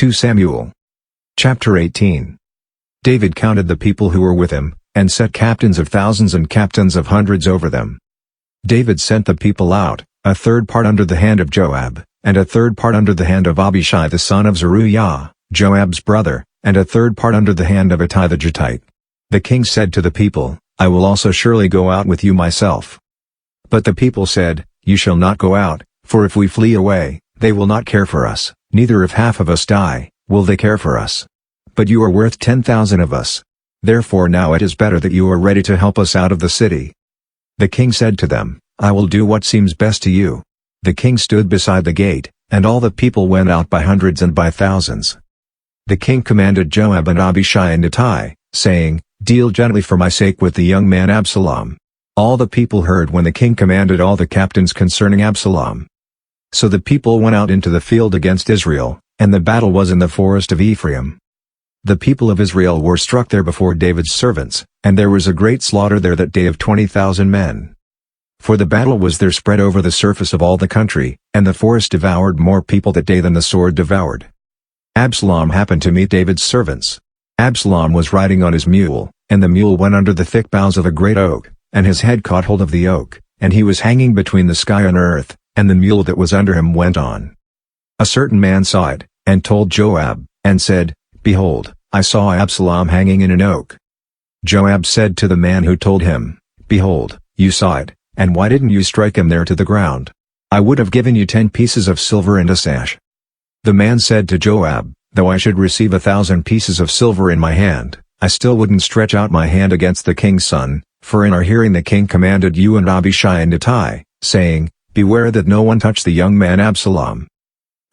2 Samuel. Chapter 18. David counted the people who were with him, and set captains of thousands and captains of hundreds over them. David sent the people out, a third part under the hand of Joab, and a third part under the hand of Abishai the son of Zeruiah, Joab's brother, and a third part under the hand of Ittai the Gittite. The king said to the people, I will also surely go out with you myself. But the people said, You shall not go out, for if we flee away, they will not care for us, neither if half of us die, will they care for us. But you are worth 10,000 of us. Therefore now it is better that you are ready to help us out of the city. The king said to them, I will do what seems best to you. The king stood beside the gate, and all the people went out by hundreds and by thousands. The king commanded Joab and Abishai and Ittai, saying, Deal gently for my sake with the young man Absalom. All the people heard when the king commanded all the captains concerning Absalom. So the people went out into the field against Israel, and the battle was in the forest of Ephraim. The people of Israel were struck there before David's servants, and there was a great slaughter there that day of 20,000 men. For the battle was there spread over the surface of all the country, and the forest devoured more people that day than the sword devoured. Absalom happened to meet David's servants. Absalom was riding on his mule, and the mule went under the thick boughs of a great oak, and his head caught hold of the oak, and he was hanging between the sky and earth, and the mule that was under him went on. A certain man saw it, and told Joab, and said, Behold, I saw Absalom hanging in an oak. Joab said to the man who told him, Behold, you saw it, and why didn't you strike him there to the ground? I would have given you 10 pieces of silver and a sash. The man said to Joab, Though I should receive 1,000 pieces of silver in my hand, I still wouldn't stretch out my hand against the king's son, for in our hearing the king commanded you and Abishai and Ittai, saying, Beware that no one touch the young man Absalom.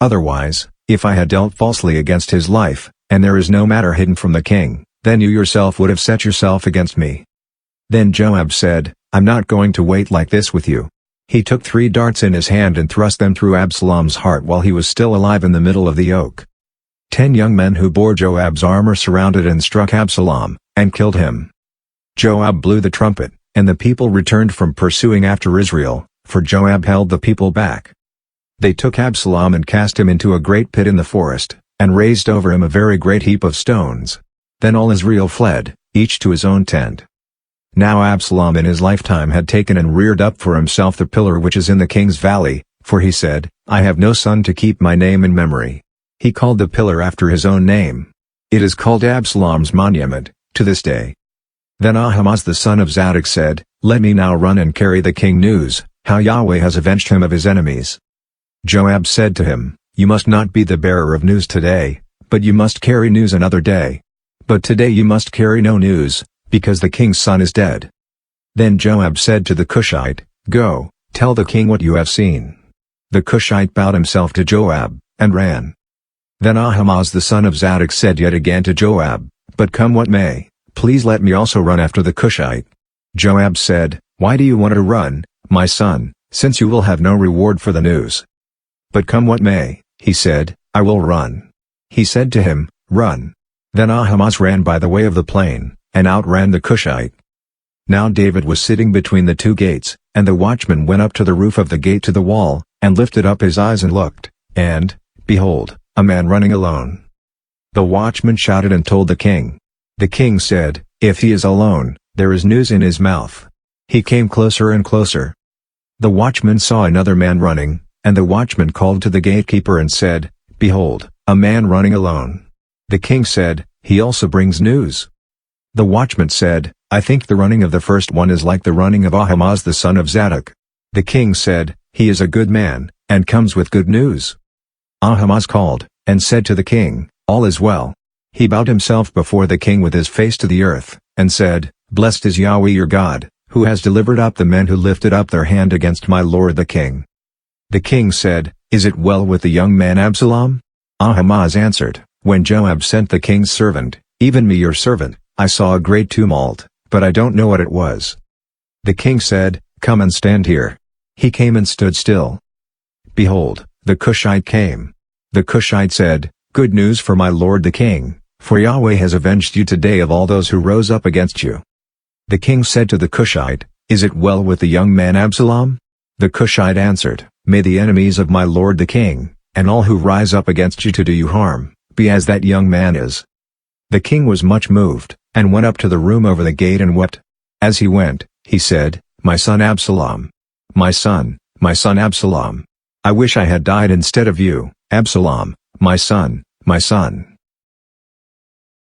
Otherwise, if I had dealt falsely against his life, and there is no matter hidden from the king, then you yourself would have set yourself against me. Then Joab said, I'm not going to wait like this with you. He took 3 darts in his hand and thrust them through Absalom's heart while he was still alive in the middle of the oak. 10 young men who bore Joab's armor surrounded and struck Absalom, and killed him. Joab blew the trumpet, and the people returned from pursuing after Israel, for Joab held the people back. They took Absalom and cast him into a great pit in the forest, and raised over him a very great heap of stones. Then all Israel fled, each to his own tent. Now Absalom in his lifetime had taken and reared up for himself the pillar which is in the king's valley, for he said, I have no son to keep my name in memory. He called the pillar after his own name. It is called Absalom's monument, to this day. Then Ahimaaz the son of Zadok said, Let me now run and carry the king news, how Yahweh has avenged him of his enemies. Joab said to him, You must not be the bearer of news today, but you must carry news another day. But today you must carry no news, because the king's son is dead. Then Joab said to the Cushite, Go, tell the king what you have seen. The Cushite bowed himself to Joab, and ran. Then Ahimaaz the son of Zadok said yet again to Joab, But come what may, please let me also run after the Cushite. Joab said, Why do you want to run, my son, since you will have no reward for the news? But come what may, he said, I will run. He said to him, Run. Then Ahimaaz ran by the way of the plain, and outran the Cushite. Now David was sitting between the 2 gates, and the watchman went up to the roof of the gate to the wall, and lifted up his eyes and looked, and, behold, a man running alone. The watchman shouted and told the king. The king said, If he is alone, there is news in his mouth. He came closer and closer. The watchman saw another man running, and the watchman called to the gatekeeper and said, Behold, a man running alone. The king said, He also brings news. The watchman said, I think the running of the first one is like the running of Ahimaaz the son of Zadok. The king said, He is a good man, and comes with good news. Ahimaaz called, and said to the king, All is well. He bowed himself before the king with his face to the earth, and said, Blessed is Yahweh your God, who has delivered up the men who lifted up their hand against my lord the king. The king said, Is it well with the young man Absalom? Ahimaaz answered, When Joab sent the king's servant, even me your servant, I saw a great tumult, but I don't know what it was. The king said, Come and stand here. He came and stood still. Behold, the Cushite came. The Cushite said, Good news for my lord the king, for Yahweh has avenged you today of all those who rose up against you. The king said to the Cushite, Is it well with the young man Absalom? The Cushite answered, May the enemies of my lord the king, and all who rise up against you to do you harm, be as that young man is." The king was much moved, and went up to the room over the gate and wept. As he went, he said, "My son Absalom! My son Absalom! I wish I had died instead of you, Absalom, my son, my son."